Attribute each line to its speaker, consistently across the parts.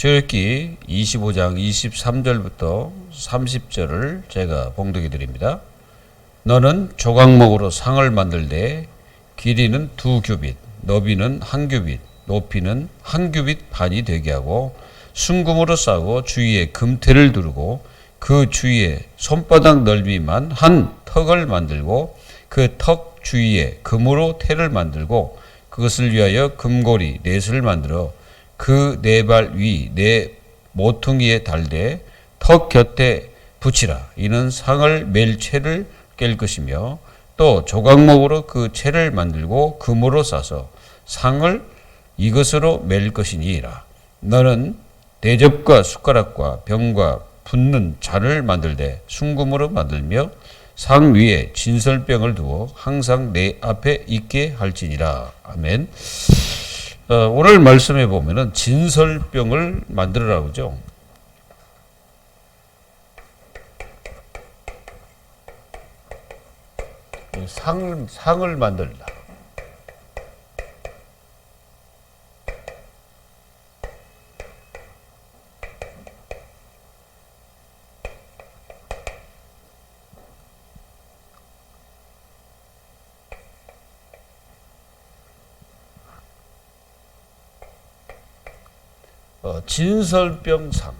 Speaker 1: 출애굽기 25장 23절부터 30절을 제가 봉독해 드립니다. 너는 조각목으로 상을 만들되 길이는 2규빗, 너비는 1규빗, 높이는 1규빗 반이 되게 하고 순금으로 싸고 주위에 금태를 두르고 그 주위에 손바닥 넓이만 한 턱을 만들고 그 턱 주위에 금으로 태를 만들고 그것을 위하여 금고리 넷을 만들어 그 네 발 위 네 모퉁이에 달되 턱 곁에 붙이라. 이는 상을 맬 채를 깰 것이며 또 조각목으로 그 채를 만들고 금으로 싸서 상을 이것으로 맬 것이니라. 너는 대접과 숟가락과 병과 붓는 잔을 만들되 순금으로 만들며 상 위에 진설병을 두어 항상 내 앞에 있게 할지니라. 아멘. 오늘 말씀에 보면은 진설병을 만들으라고 하죠. 상을 만들다. 진설병상,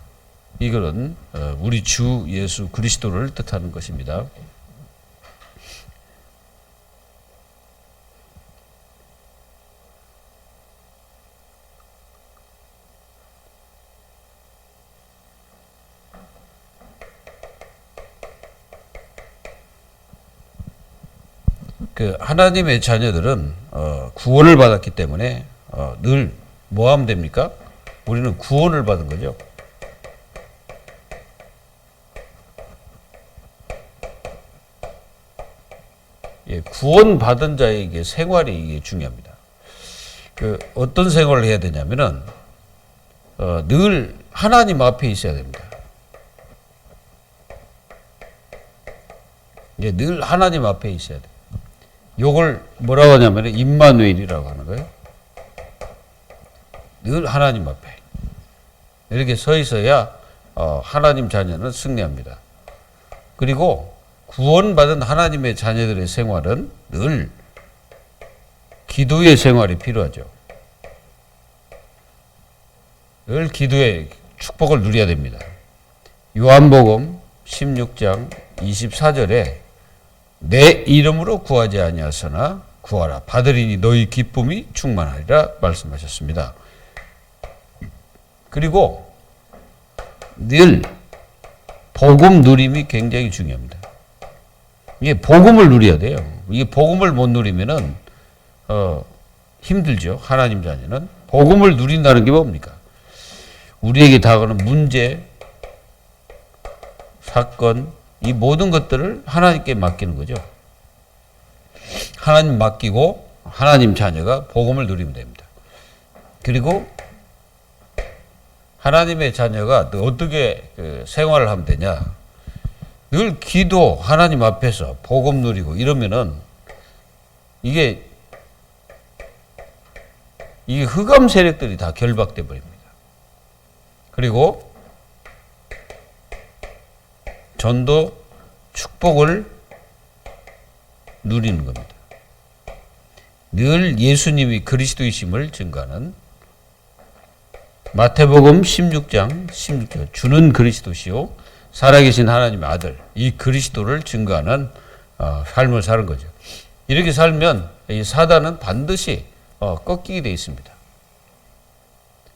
Speaker 1: 이거는 우리 주 예수 그리스도를 뜻하는 것입니다. 그 하나님의 자녀들은 구원을 받았기 때문에 늘 뭐 하면 됩니까? 우리는 구원을 받은 거죠. 예, 구원받은 자에게 생활이 이게 중요합니다. 그 어떤 생활을 해야 되냐면은 늘 하나님 앞에 있어야 됩니다. 예, 늘 하나님 앞에 있어야 돼요. 요걸 뭐라고 하냐면 임마누엘이라고 하는 거예요. 늘 하나님 앞에 이렇게 서 있어야 하나님 자녀는 승리합니다. 그리고 구원받은 하나님의 자녀들의 생활은 늘 기도의 생활이 필요하죠. 늘 기도의 축복을 누려야 됩니다. 요한복음 16장 24절에 내 이름으로 구하지 아니하서나 구하라 받으리니 너희 기쁨이 충만하리라 말씀하셨습니다. 그리고 늘 복음 누림이 굉장히 중요합니다. 이게 복음을 누려야 돼요. 이게 복음을 못 누리면은 힘들죠. 하나님 자녀는 복음을 누린다는 게 뭡니까? 우리에게 다가오는 문제, 사건, 이 모든 것들을 하나님께 맡기는 거죠. 하나님 맡기고 하나님 자녀가 복음을 누리면 됩니다. 그리고 하나님의 자녀가 어떻게 생활을 하면 되냐? 늘 기도, 하나님 앞에서 복음 누리고 이러면은 이게 흑암 세력들이 다 결박돼 버립니다. 그리고 전도 축복을 누리는 겁니다. 늘 예수님이 그리스도이심을 증거하는 마태복음 16장 16절 주는 그리스도시요 살아계신 하나님의 아들 이 그리스도를 증거하는 삶을 사는 거죠. 이렇게 살면 이 사단은 반드시 꺾이게 되어 있습니다.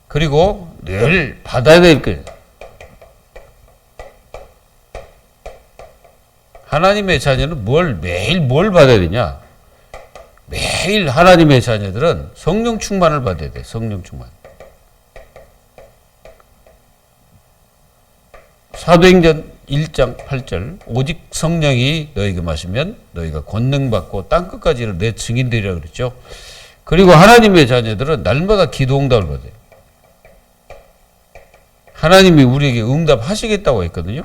Speaker 1: 그리고 늘 받아야 될 거예요. 하나님의 자녀는 매일 뭘 받아야 되냐? 매일 하나님의 자녀들은 성령 충만을 받아야 돼. 성령 충만. 사도행전 1장 8절 오직 성령이 너희에게 마시면 너희가 권능받고 땅끝까지 내 증인되리라 그랬죠. 그리고 하나님의 자녀들은 날마다 기도 응답을 받아요. 하나님이 우리에게 응답하시겠다고 했거든요.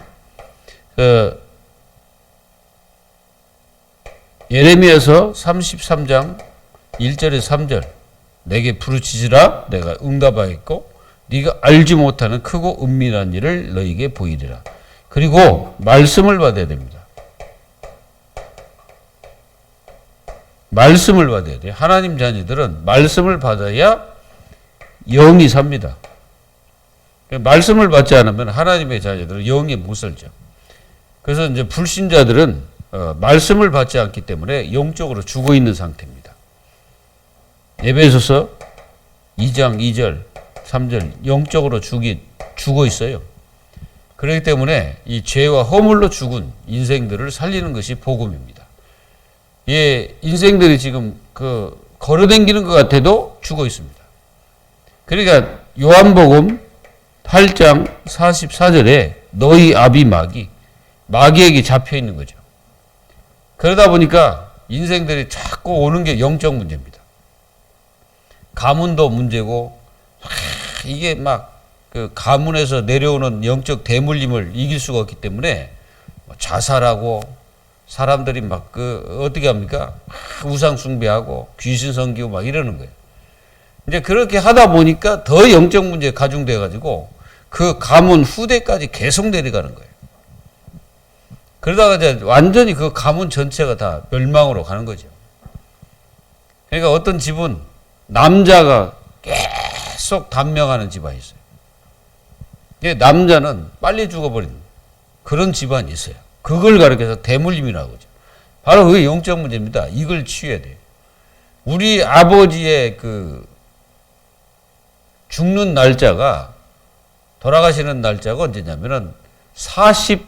Speaker 1: 예레미야서 33장 1절에서 3절 내게 부르짖으라 내가 응답하겠고 네가 알지 못하는 크고 은밀한 일을 너에게 보이리라. 그리고 말씀을 받아야 됩니다. 말씀을 받아야 돼요. 하나님 자녀들은 말씀을 받아야 영이 삽니다. 말씀을 받지 않으면 하나님의 자녀들은 영이 못 살죠. 그래서 이제 불신자들은 말씀을 받지 않기 때문에 영적으로 죽어 있는 상태입니다. 에베소서 2장 2절, 3절 영적으로 죽어 있어요. 그렇기 때문에 이 죄와 허물로 죽은 인생들을 살리는 것이 복음입니다. 예, 인생들이 지금 걸어다니는 것 같아도 죽어 있습니다. 그러니까 요한복음 8장 44절에 너희 아비 마귀에게 잡혀 있는 거죠. 그러다 보니까 인생들이 자꾸 오는 게 영적 문제입니다. 가문도 문제고, 이게 그 가문에서 내려오는 영적 대물림을 이길 수가 없기 때문에 자살하고, 사람들이 어떻게 합니까? 우상 숭배하고, 귀신 섬기고 이러는 거예요. 이제 그렇게 하다 보니까 더 영적 문제에 가중돼가지고, 그 가문 후대까지 계속 내려가는 거예요. 그러다가 이제 완전히 그 가문 전체가 다 멸망으로 가는 거죠. 그러니까 어떤 집은 남자가 계속 단명하는 집안이 있어요. 남자는 빨리 죽어버리는 그런 집안이 있어요. 그걸 가리켜서 대물림이라고 하죠. 바로 그게 영적 문제입니다. 이걸 치유해야 돼요. 우리 아버지의 죽는 날짜가, 돌아가시는 날짜가 언제냐면은 40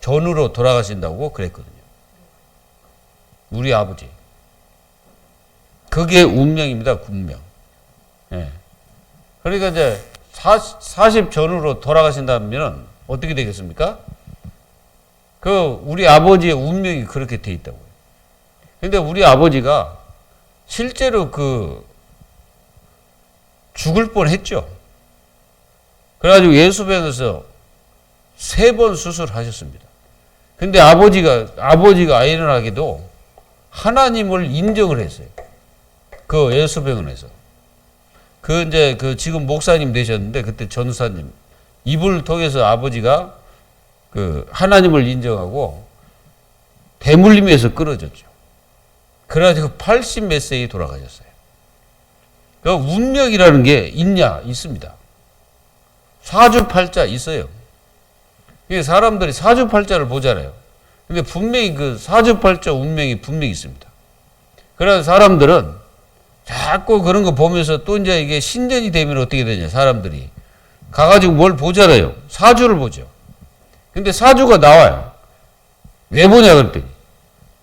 Speaker 1: 전으로 돌아가신다고 그랬거든요. 우리 아버지. 그게 운명입니다. 운명. 예. 그러니까 이제 40 전으로 돌아가신다면 어떻게 되겠습니까? 우리 아버지의 운명이 그렇게 돼 있다고요. 근데 우리 아버지가 실제로 죽을 뻔 했죠. 그래가지고 예수병에서 3번 수술하셨습니다. 근데 아버지가 아이러나게도 하나님을 인정을 했어요. 예수병원에서. 지금 목사님 되셨는데, 그때 전사님. 이분을 통해서 아버지가 하나님을 인정하고 대물림에서 끊어졌죠. 그래가지고 80 몇 세에 돌아가셨어요. 운명이라는 게 있습니다. 사주팔자 있어요. 사람들이 사주팔자를 보잖아요. 근데 분명히 사주팔자 운명이 분명히 있습니다. 그래서 사람들은 자꾸 그런 거 보면서 또 이제 이게 신전이 되면 어떻게 되냐, 사람들이. 가가지고 뭘 보잖아요. 사주를 보죠. 근데 사주가 나와요. 왜 보냐, 그랬더니.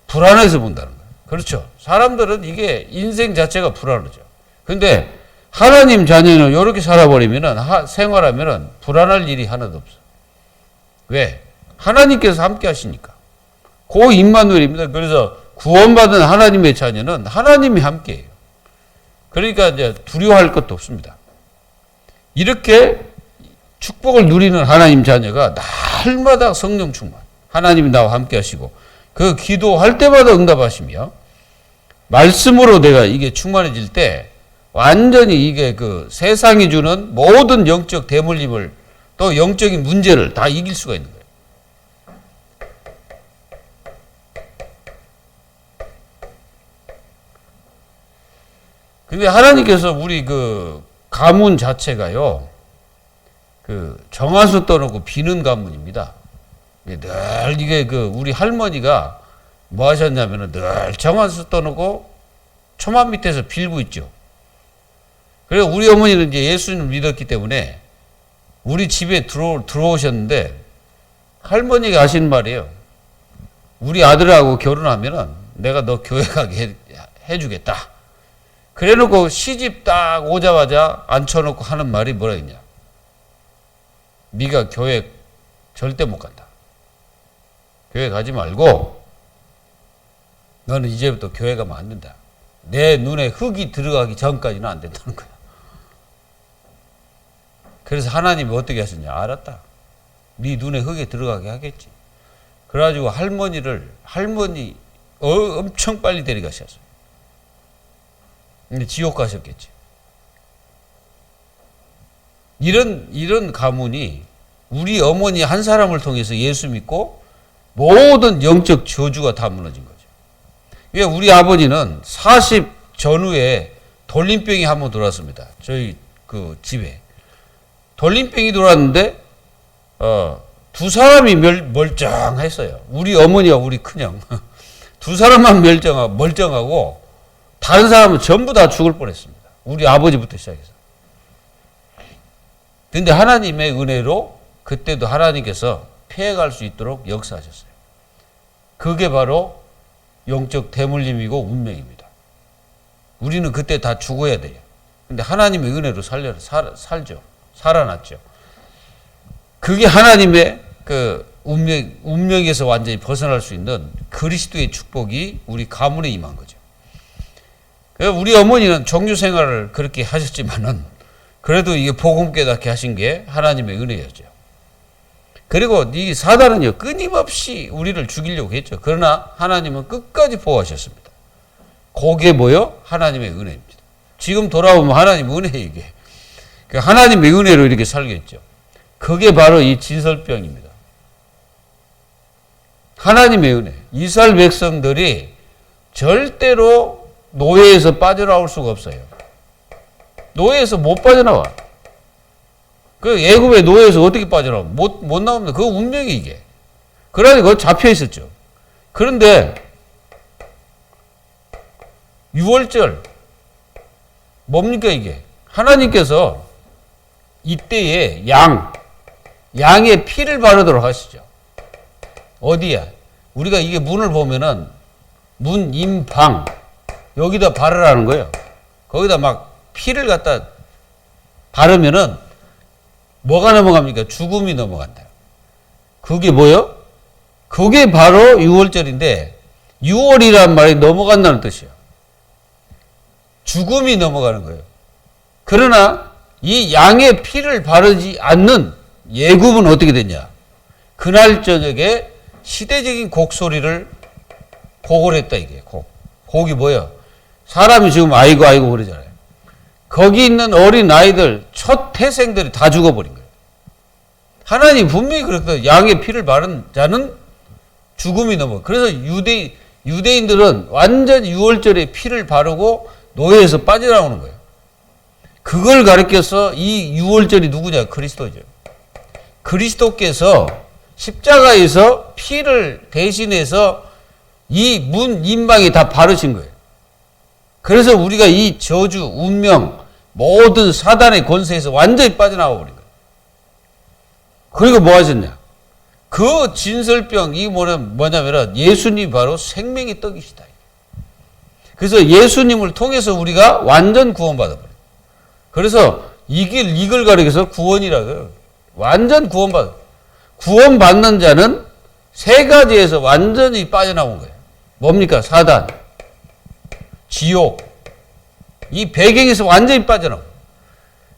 Speaker 1: 불안해서 본다는 거예요. 그렇죠. 사람들은 이게 인생 자체가 불안하죠. 근데 하나님 자녀는 이렇게 살아버리면은, 생활하면은 불안할 일이 하나도 없어. 왜? 하나님께서 함께 하시니까. 그 임마누엘입니다. 그래서 구원받은 하나님의 자녀는 하나님이 함께 해요. 그러니까 이제 두려워할 것도 없습니다. 이렇게 축복을 누리는 하나님 자녀가 날마다 성령 충만. 하나님이 나와 함께 하시고, 기도할 때마다 응답하시며, 말씀으로 내가 이게 충만해질 때, 완전히 이게 세상이 주는 모든 영적 대물림을, 또 영적인 문제를 다 이길 수가 있는 거예요. 근데 하나님께서 우리 가문 자체가요, 정화수 떠놓고 비는 가문입니다. 늘 이게 우리 할머니가 뭐 하셨냐면은 늘 정화수 떠놓고 초만 밑에서 빌고 있죠. 그래서 우리 어머니는 이제 예수님을 믿었기 때문에 우리 집에 들어오셨는데, 할머니가 하시는 말이에요. 우리 아들하고 결혼하면은 내가 너 교회 가게 해주겠다. 그래 놓고 시집 딱 오자마자 앉혀놓고 하는 말이 뭐라 했냐. 네가 교회 절대 못 간다. 교회 가지 말고 너는 이제부터 교회 가면 안 된다. 내 눈에 흙이 들어가기 전까지는 안 된다는 거야. 그래서 하나님이 어떻게 하셨냐. 알았다. 네 눈에 흙이 들어가게 하겠지. 그래가지고 할머니 엄청 빨리 데려가셨어요. 근데 지옥 가셨겠지. 이런 가문이 우리 어머니 한 사람을 통해서 예수 믿고 모든 영적 저주가 다 무너진 거죠. 왜 우리 아버지는 40 전후에 돌림병이 한번 들어왔습니다. 저희 그 집에 돌림병이 들어왔는데 두 사람이 멀쩡했어요. 우리 어머니와 우리 큰형 두 사람만 멀쩡하고 다른 사람은 전부 다 죽을 뻔했습니다. 우리 아버지부터 시작해서. 그런데 하나님의 은혜로 그때도 하나님께서 피해갈 수 있도록 역사하셨어요. 그게 바로 영적 대물림이고 운명입니다. 우리는 그때 다 죽어야 돼요. 근데 하나님의 은혜로 살죠. 살아났죠. 그게 하나님의 그 운명에서 완전히 벗어날 수 있는 그리스도의 축복이 우리 가문에 임한 거죠. 우리 어머니는 종교 생활을 그렇게 하셨지만은 그래도 이게 복음 깨닫게 하신 게 하나님의 은혜였죠. 그리고 이 사단은요, 끊임없이 우리를 죽이려고 했죠. 그러나 하나님은 끝까지 보호하셨습니다. 그게 뭐요? 하나님의 은혜입니다. 지금 돌아보면 하나님의 은혜 이게. 하나님의 은혜로 이렇게 살겠죠. 그게 바로 이 진설병입니다. 하나님의 은혜. 이스라엘 백성들이 절대로 노예에서 빠져나올 수가 없어요. 노예에서 못 빠져나와. 그 애굽의 노예에서 어떻게 빠져나와? 못 나옵니다. 그거 운명이 이게. 그러니 그거 잡혀 있었죠. 그런데 6월절 뭡니까 이게? 하나님께서 이때에 양의 피를 바르도록 하시죠. 어디야? 우리가 이게 문을 보면은 문, 임, 방 여기다 바르라는 거예요. 거기다 막 피를 갖다 바르면은 뭐가 넘어갑니까? 죽음이 넘어간다. 그게 뭐요? 그게 바로 6월절인데 6월이란 말이 넘어간다는 뜻이에요. 죽음이 넘어가는 거예요. 그러나 이 양의 피를 바르지 않는 예굽은 어떻게 됐냐? 그날 저녁에 시대적인 곡소리를 곡을 했다 이게. 곡이 뭐야? 사람이 지금 아이고 그러잖아요. 거기 있는 어린 아이들 첫 태생들이 다 죽어버린 거예요. 하나님 분명히 그랬거든요. 양의 피를 바른 자는 죽음이 넘어. 그래서 유대인들은 완전히 6월절에 피를 바르고 노예에서 빠져나오는 거예요. 그걸 가르쳐서 이 6월절이 누구냐? 그리스도죠. 그리스도께서 십자가에서 피를 대신해서 이 문, 임방이 다 바르신 거예요. 그래서 우리가 이 저주, 운명, 모든 사단의 권세에서 완전히 빠져나와 버린 거예요. 그리고 뭐 하셨냐? 그 진설병, 이게 뭐냐면 예수님이 바로 생명의 떡이시다. 그래서 예수님을 통해서 우리가 완전 구원받아버려요. 그래서 이걸 가리켜서 구원이라고요. 완전 구원받는 자는 세 가지에서 완전히 빠져나온 거예요. 뭡니까? 사단, 지옥, 이 배경에서 완전히 빠져나오고,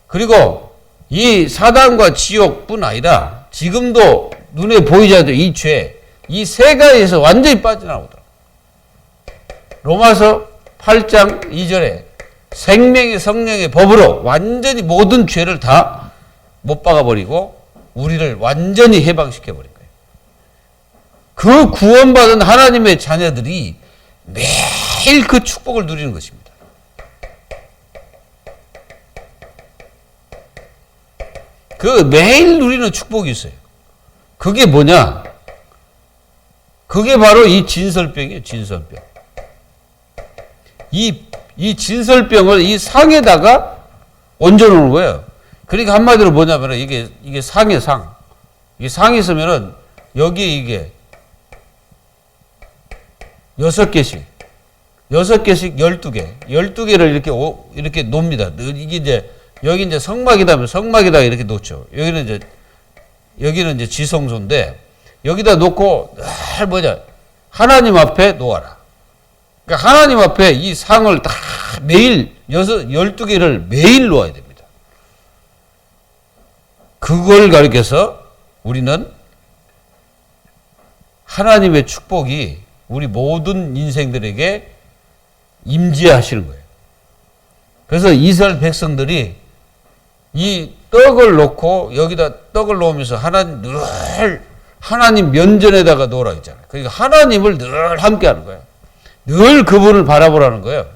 Speaker 1: 그리고 이 사단과 지옥뿐 아니라 지금도 눈에 보이지 않는 이 죄, 이 세 가지에서 완전히 빠져나오더라고요. 로마서 8장 2절에 생명의 성령의 법으로 완전히 모든 죄를 다 못 박아버리고 우리를 완전히 해방시켜버린 거예요. 그 구원받은 하나님의 자녀들이 매일 그 축복을 누리는 것입니다. 그 매일 누리는 축복이 있어요. 그게 뭐냐? 그게 바로 이 진설병이에요. 진설병. 이 진설병을 이 상에다가 얹어놓는 거예요. 그러니까 한마디로 뭐냐면 이게 상이에요, 상. 이게 상이 있으면은 여기에 이게 6개씩 12개. 12개를 이렇게 놓습니다. 이게 이제 여기 이제 성막이다면 성막에다가 이렇게 놓죠. 여기는 이제 지성소인데 여기다 놓고 하나님 앞에 놓아라. 그러니까 하나님 앞에 이 상을 다 매일 12개를 매일 놓아야 됩니다. 그걸 가리켜서 우리는 하나님의 축복이 우리 모든 인생들에게 임재하시는 거예요. 그래서 이스라엘 백성들이 이 떡을 놓고 여기다 떡을 놓으면서 하나님 면전에다가 놓으라 했잖아요. 그러니까 하나님을 늘 함께 하는 거예요. 늘 그분을 바라보라는 거예요.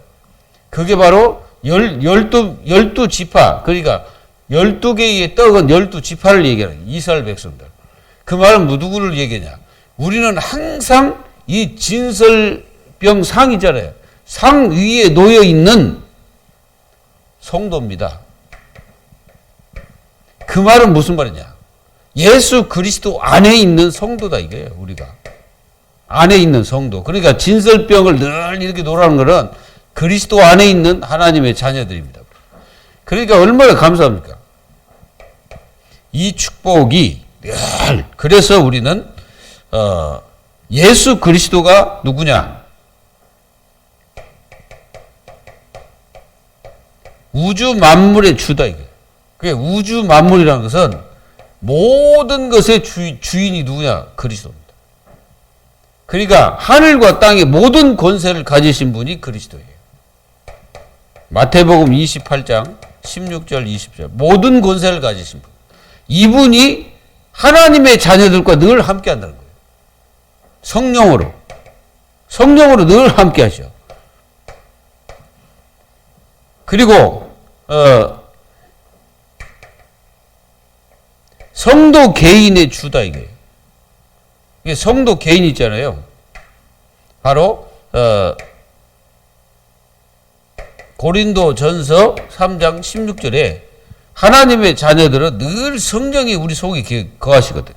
Speaker 1: 그게 바로 열두 지파, 그러니까 12개의 떡은 12지파를 얘기하는 이스라엘 백성들. 그 말은 누구를 얘기하냐? 우리는 항상 이 진설병 상이잖아요. 상 위에 놓여 있는 성도입니다. 그 말은 무슨 말이냐? 예수 그리스도 안에 있는 성도다 이거예요. 우리가 안에 있는 성도. 그러니까 진설병을 늘 이렇게 놓으라는 것은 그리스도 안에 있는 하나님의 자녀들입니다. 그러니까 얼마나 감사합니까? 이 축복이 늘, 그래서 우리는 예수 그리스도가 누구냐? 우주 만물의 주다 이거예요. 그게 우주 만물이라는 것은 모든 것의 주인이 누구냐? 그리스도입니다. 그러니까 하늘과 땅의 모든 권세를 가지신 분이 그리스도예요. 마태복음 28장 16절 20절 모든 권세를 가지신 분. 이분이 하나님의 자녀들과 늘 함께 한다는 거예요. 성령으로 늘 함께 하셔. 그리고 성도 개인의 주다 이게. 이게 성도 개인 있잖아요. 바로 고린도전서 3장 16절에 하나님의 자녀들은 늘 성령이 우리 속에 거하시거든.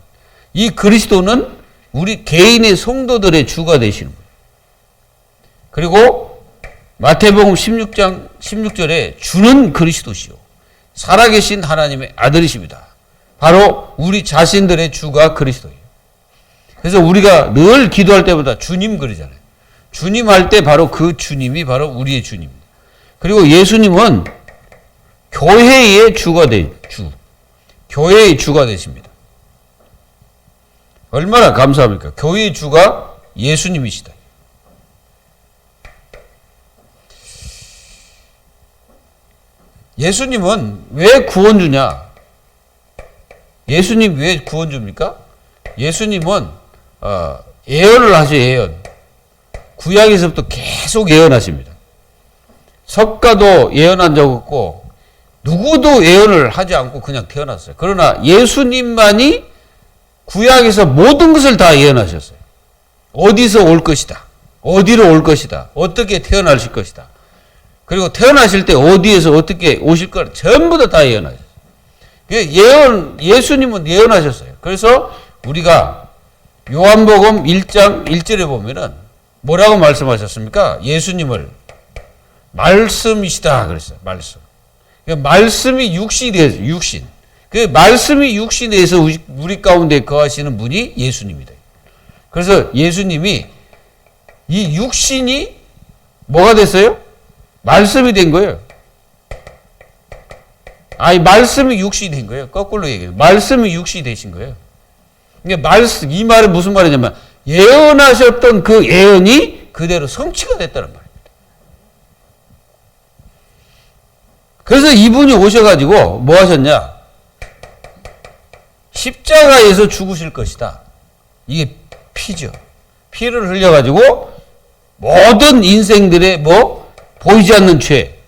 Speaker 1: 이 그리스도는 우리 개인의 성도들의 주가 되시는 거예요. 그리고 마태복음 16장 16절에 주는 그리스도시요 살아계신 하나님의 아들이십니다. 바로 우리 자신들의 주가 그리스도예요. 그래서 우리가 늘 기도할 때마다 주님 그러잖아요. 주님 할 때 바로 그 주님이 바로 우리의 주님입니다. 그리고 예수님은 교회의 교회의 주가 되십니다. 얼마나 감사합니까? 교회의 주가 예수님이시다. 예수님은 왜 구원주냐? 예수님 왜 구원주입니까? 예수님은 예언을 하셔요. 예언. 구약에서부터 계속 예언하십니다. 석가도 예언한 적 없고 누구도 예언을 하지 않고 그냥 태어났어요. 그러나 예수님만이 구약에서 모든 것을 다 예언하셨어요. 어디서 올 것이다. 어디로 올 것이다. 어떻게 태어나실 것이다. 그리고 태어나실 때 어디에서 어떻게 오실 걸 전부 다 예언하셨어요. 예수님은 예언하셨어요. 그래서 우리가 요한복음 1장 1절에 보면은 뭐라고 말씀하셨습니까? 예수님을 말씀이시다 그랬어요. 말씀. 말씀이 육신이 돼서 육신. 그 말씀이 육신에 대해서 우리 가운데 거하시는 분이 예수님이다. 그래서 예수님이 이 육신이 뭐가 됐어요? 말씀이 된 거예요. 아니 말씀이 육신이 된 거예요. 거꾸로 얘기해요. 말씀이 육신이 되신 거예요. 그러니까 이 말은 무슨 말이냐면 예언하셨던 그 예언이 그대로 성취가 됐다는 말입니다. 그래서 이분이 오셔가지고 뭐 하셨냐? 십자가에서 죽으실 것이다. 이게 피죠. 피를 흘려가지고 모든 인생들의 보이지 않는 죄.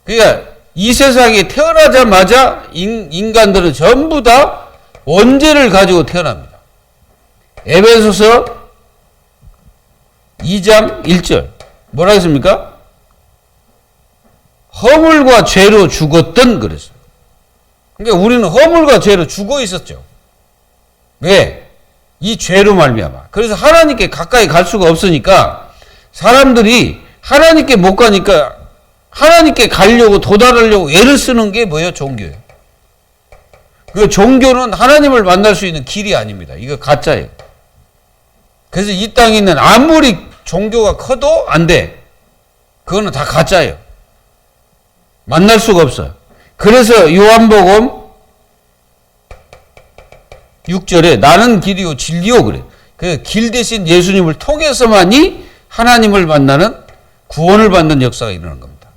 Speaker 1: 그러니까 이 세상에 태어나자마자 인간들은 전부 다 원죄를 가지고 태어납니다. 에베소서 2장 1절 뭐라 했습니까? 허물과 죄로 죽었던 그랬어요. 그러니까 우리는 허물과 죄로 죽어 있었죠. 왜? 이 죄로 말미암아. 그래서 하나님께 가까이 갈 수가 없으니까 사람들이 하나님께 못 가니까 하나님께 가려고 도달하려고 애를 쓰는 게 뭐예요? 종교예요. 그 종교는 하나님을 만날 수 있는 길이 아닙니다. 이거 가짜예요. 그래서 이 땅에 있는 아무리 종교가 커도 안 돼. 그거는 다 가짜예요. 만날 수가 없어요. 그래서 요한복음 6절에 나는 길이요 진리요 그래. 그 길 대신 예수님을 통해서만이 하나님을 만나는 구원을 받는 역사가 일어나는 겁니다.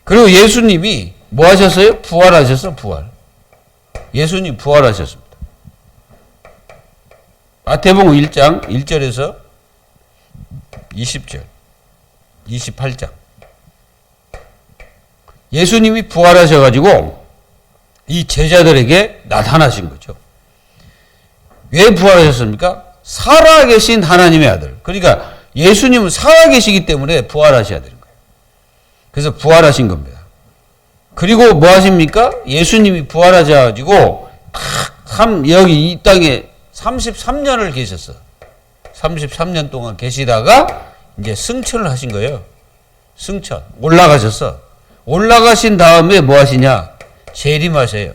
Speaker 1: 그리고 예수님이 뭐 하셨어요? 부활하셨어, 부활. 예수님 부활하셨습니다. 마태복음 1장 1절에서 20절, 28장. 예수님이 부활하셔가지고 이 제자들에게 나타나신 거죠. 왜 부활하셨습니까? 살아계신 하나님의 아들. 그러니까 예수님은 살아계시기 때문에 부활하셔야 되는 거예요. 그래서 부활하신 겁니다. 그리고 뭐 하십니까? 예수님이 부활하셔가지고 여기 이 땅에 33년을 계셨어. 33년 동안 계시다가 이제 승천을 하신 거예요. 승천. 올라가셨어. 올라가신 다음에 뭐 하시냐? 재림하세요.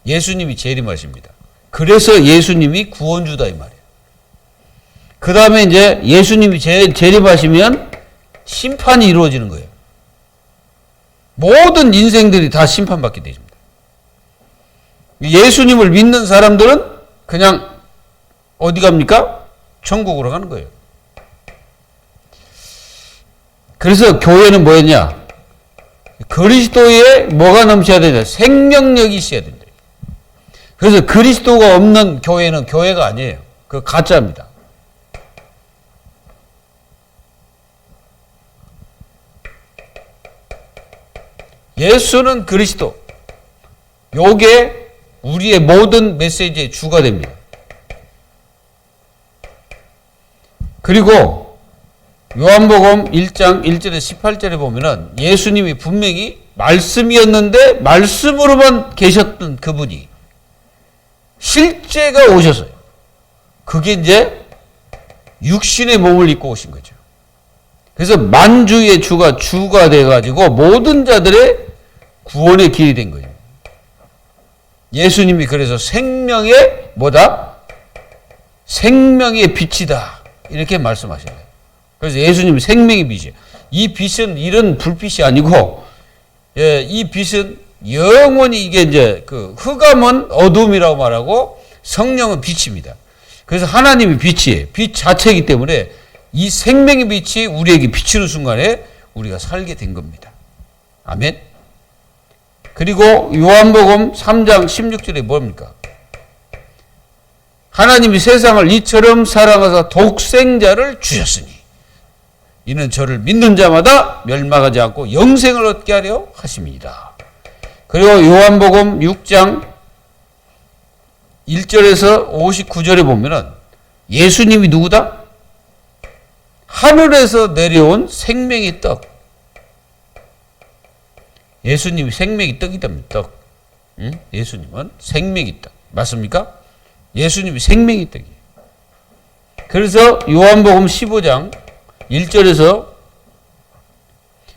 Speaker 1: 예수님이 재림하십니다. 그래서 예수님이 구원주다 이 말이에요. 그 다음에 이제 예수님이 재림하시면 심판이 이루어지는 거예요. 모든 인생들이 다 심판받게 되십니다. 예수님을 믿는 사람들은 그냥 어디 갑니까? 천국으로 가는 거예요. 그래서 교회는 뭐였냐? 그리스도에 뭐가 넘쳐야 되냐? 생명력이 있어야 된다. 그래서 그리스도가 없는 교회는 교회가 아니에요. 그 가짜입니다. 예수는 그리스도. 요게 우리의 모든 메시지의 주가 됩니다. 그리고 요한복음 1장 1절에서 18절에 보면은 예수님이 분명히 말씀이었는데 말씀으로만 계셨던 그분이 실제가 오셨어요. 그게 이제 육신의 몸을 입고 오신 거죠. 그래서 만주의 주가 돼가지고 모든 자들의 구원의 길이 된 거예요. 예수님이 그래서 생명의 뭐다? 생명의 빛이다. 이렇게 말씀하셔요. 그래서 예수님이 생명의 빛이에요. 이 빛은 이런 불빛이 아니고, 이 빛은 영원히 이게 이제 그 흑암은 어둠이라고 말하고 성령은 빛입니다. 그래서 하나님이 빛이에요. 빛 자체이기 때문에 이 생명의 빛이 우리에게 비치는 순간에 우리가 살게 된 겁니다. 아멘. 그리고 요한복음 3장 16절에 뭡니까? 하나님이 세상을 이처럼 사랑하사 독생자를 주셨으니 이는 저를 믿는 자마다 멸망하지 않고 영생을 얻게 하려 하심이니라. 그리고 요한복음 6장 1절에서 59절에 보면은 예수님이 누구다? 하늘에서 내려온 생명의 떡. 예수님이 생명의 떡이답니다. 떡. 응? 예수님은 생명의 떡. 맞습니까? 예수님이 생명의 떡이에요. 그래서 요한복음 15장 1절에서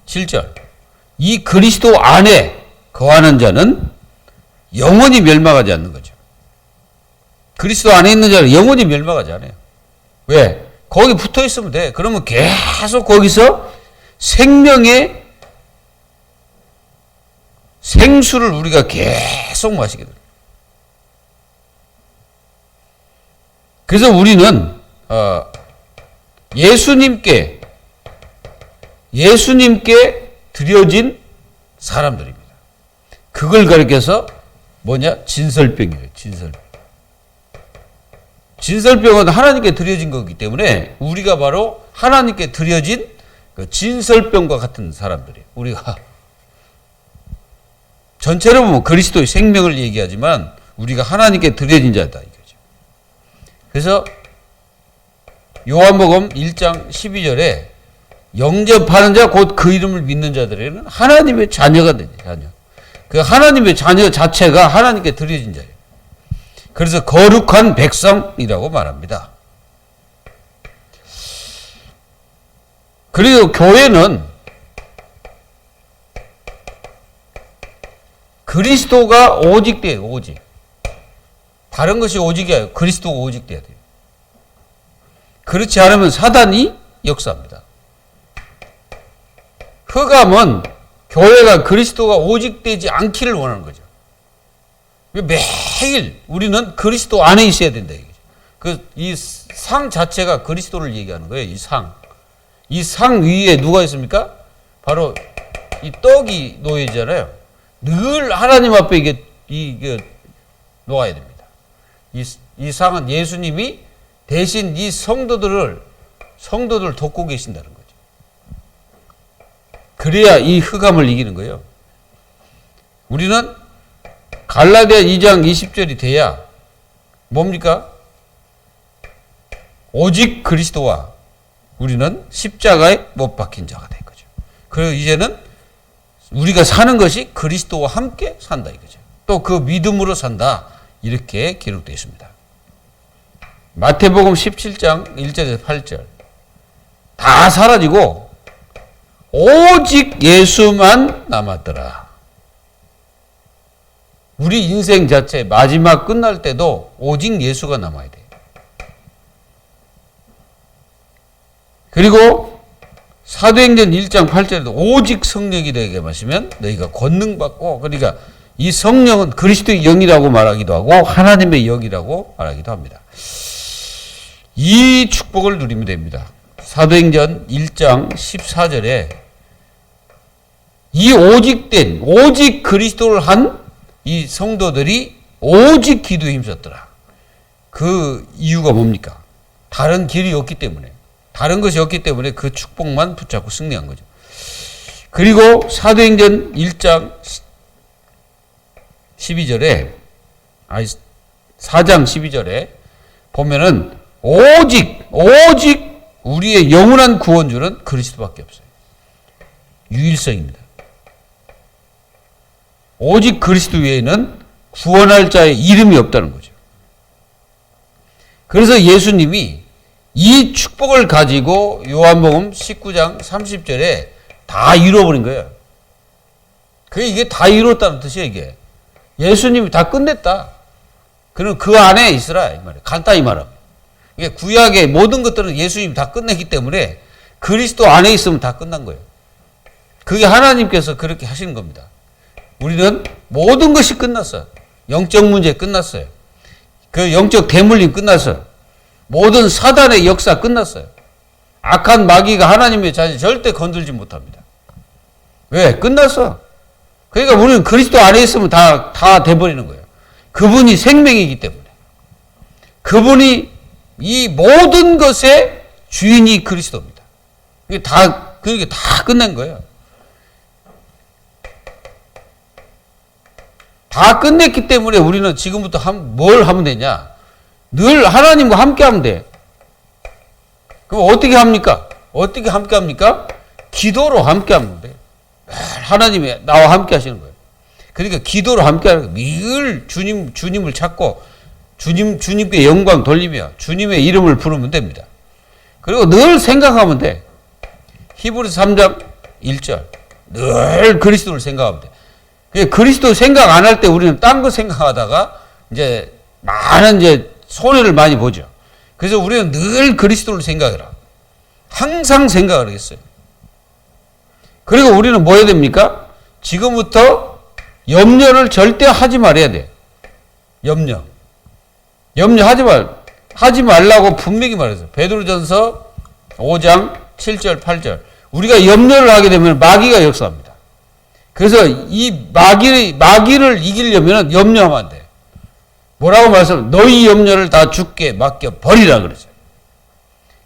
Speaker 1: 7절. 이 그리스도 안에 거하는 자는 영원히 멸망하지 않는 거죠. 그리스도 안에 있는 자는 영원히 멸망하지 않아요. 왜? 거기 붙어 있으면 돼. 그러면 계속 거기서 생명의 생수를 우리가 계속 마시게 됩니다. 그래서 우리는 예수님께 드려진 사람들입니다. 그걸 가리켜서 뭐냐? 진설병이에요. 진설병. 진설병은 하나님께 드려진 거기 때문에 우리가 바로 하나님께 드려진 그 진설병과 같은 사람들이에요. 우리가 전체로 보면 그리스도의 생명을 얘기하지만 우리가 하나님께 드려진 자다 이거죠. 그래서 요한복음 1장 12절에 영접하는 자 곧 그 이름을 믿는 자들에게는 하나님의 자녀가 되죠. 자녀. 그 하나님의 자녀 자체가 하나님께 드려진 자예요. 그래서 거룩한 백성이라고 말합니다. 그리고 교회는 그리스도가 오직 돼요. 오직. 다른 것이 오직이 아니에요. 그리스도가 오직 돼야 돼요. 그렇지 않으면 사단이 역사합니다. 흑암은 교회가 그리스도가 오직 되지 않기를 원하는 거죠. 매일 우리는 그리스도 안에 있어야 된다. 이 상 자체가 그리스도를 얘기하는 거예요. 이 상. 이 상 위에 누가 있습니까? 바로 이 떡이 놓여있잖아요. 늘 하나님 앞에 이게 놓아야 됩니다. 이 상은 예수님이 대신 이 성도들 돕고 계신다는 거죠. 그래야 이 흑암을 이기는 거예요. 우리는 갈라디아 2장 20절이 돼야 뭡니까? 오직 그리스도와 우리는 십자가에 못 박힌 자가 된 거죠. 그리고 이제는 우리가 사는 것이 그리스도와 함께 산다 이거죠. 또 그 믿음으로 산다 이렇게 기록되어 있습니다. 마태복음 17장 1절에서 8절 다 사라지고 오직 예수만 남았더라. 우리 인생 자체 마지막 끝날 때도 오직 예수가 남아야 돼요. 그리고 사도행전 1장 8절에도 오직 성령이 너에게 마시면 너희가 권능받고, 그러니까 이 성령은 그리스도의 영이라고 말하기도 하고 하나님의 영이라고 말하기도 합니다. 이 축복을 누리면 됩니다. 사도행전 1장 14절에 이 오직 그리스도를 한 이 성도들이 오직 기도에 힘썼더라. 그 이유가 뭡니까? 다른 길이 없기 때문에, 다른 것이 없기 때문에 그 축복만 붙잡고 승리한 거죠. 그리고 사도행전 1장 12절에, 4장 12절에 보면은 오직 우리의 영원한 구원주는 그리스도밖에 없어요. 유일성입니다. 오직 그리스도 외에는 구원할 자의 이름이 없다는 거죠. 그래서 예수님이 이 축복을 가지고 요한복음 19장 30절에 다 이루어버린 거예요. 이게 다 이루었다는 뜻이에요, 이게. 예수님이 다 끝냈다. 그럼 그 안에 있으라, 이 말이에요. 간단히 말하면. 이게 구약의 모든 것들은 예수님이 다 끝냈기 때문에 그리스도 안에 있으면 다 끝난 거예요. 그게 하나님께서 그렇게 하시는 겁니다. 우리는 모든 것이 끝났어요. 영적 문제 끝났어요. 그 영적 대물림 끝났어요. 모든 사단의 역사 끝났어요. 악한 마귀가 하나님의 자녀 절대 건들지 못합니다. 왜? 끝났어. 그러니까 우리는 그리스도 안에 있으면 다 돼버리는 거예요. 그분이 생명이기 때문에. 그분이 이 모든 것의 주인이 그리스도입니다. 그러니까 다 끝낸 거예요. 다 끝냈기 때문에 우리는 지금부터 뭘 하면 되냐? 늘 하나님과 함께 하면 돼. 그럼 어떻게 합니까? 어떻게 함께 합니까? 기도로 함께 하면 돼. 하나님이 나와 함께 하시는 거예요. 그러니까 기도로 함께 하는 거예요. 늘 주님을 찾고 주님께 영광 돌리며 주님의 이름을 부르면 됩니다. 그리고 늘 생각하면 돼. 히브리서 3장 1절. 늘 그리스도를 생각하면 돼. 그리스도 생각 안 할 때 우리는 딴 거 생각하다가 많은 손해를 많이 보죠. 그래서 우리는 늘 그리스도를 생각해라. 항상 생각을 하겠어요. 그리고 우리는 뭐 해야 됩니까? 지금부터 염려를 절대 하지 말아야 돼. 하지 말라고 분명히 말했어요. 베드로전서 5장 7절 8절. 우리가 염려를 하게 되면 마귀가 역사합니다. 그래서 이 마귀를 이기려면 염려하면 안 돼. 뭐라고 말씀하면 너희 염려를 다 주께 맡겨 버리라 그러죠.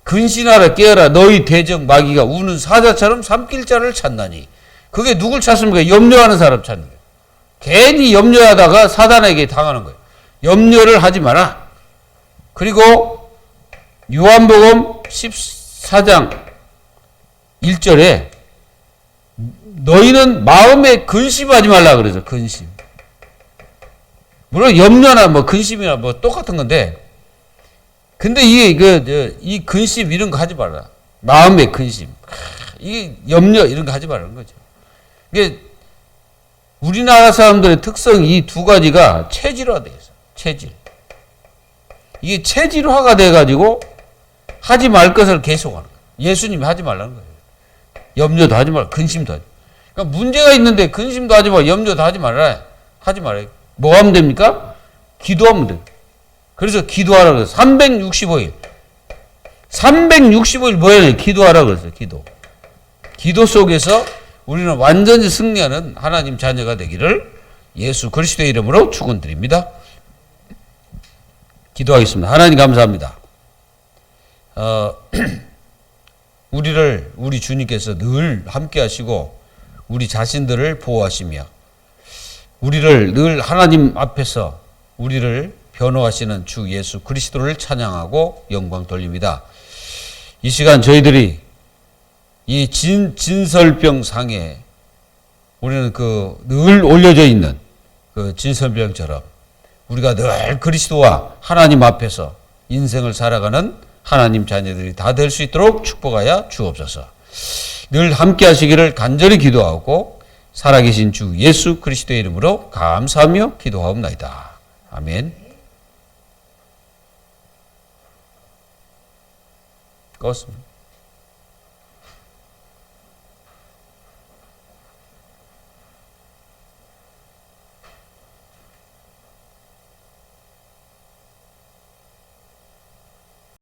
Speaker 1: 근신하라 깨어라 너희 대적 마귀가 우는 사자처럼 삼킬 자를 찾나니. 그게 누굴 찾습니까? 염려하는 사람 찾는 거예요. 괜히 염려하다가 사단에게 당하는 거예요. 염려를 하지 마라. 그리고 요한복음 14장 1절에 너희는 마음에 근심하지 말라 그러죠. 근심. 물론 염려나 근심이나 똑같은 건데, 근데 이 근심 이런 거 하지 말라. 마음의 근심, 이 염려 이런 거 하지 말라는 거죠. 이게 우리나라 사람들의 특성 이 두 가지가 체질화돼 있어. 체질. 이게 체질화가 돼가지고 하지 말 것을 계속하는 거예요. 예수님이 하지 말라는 거예요. 염려도 하지 말라, 근심도 하지. 그러니까 문제가 있는데 근심도 하지 마, 염려도 하지 말아요. 뭐 하면 됩니까? 기도하면 돼요. 그래서 기도하라고 그랬어요. 365일. 365일 뭐 해야 돼요? 기도하라고 그랬어요. 기도 속에서 우리는 완전히 승리하는 하나님 자녀가 되기를 예수 그리스도의 이름으로 축원드립니다. 기도하겠습니다. 하나님 감사합니다. 우리 주님께서 늘 함께 하시고 우리 자신들을 보호하시며 우리를 늘 하나님 앞에서 우리를 변호하시는 주 예수 그리스도를 찬양하고 영광 돌립니다. 이 시간 저희들이 이 진설병 상에 우리는 늘 올려져 있는 그 진설병처럼 우리가 늘 그리스도와 하나님 앞에서 인생을 살아가는 하나님 자녀들이 다 될 수 있도록 축복하여 주옵소서. 늘 함께 하시기를 간절히 기도하고 살아계신 주 예수 그리스도의 이름으로 감사하며 기도하옵나이다. 아멘. 껐습니다.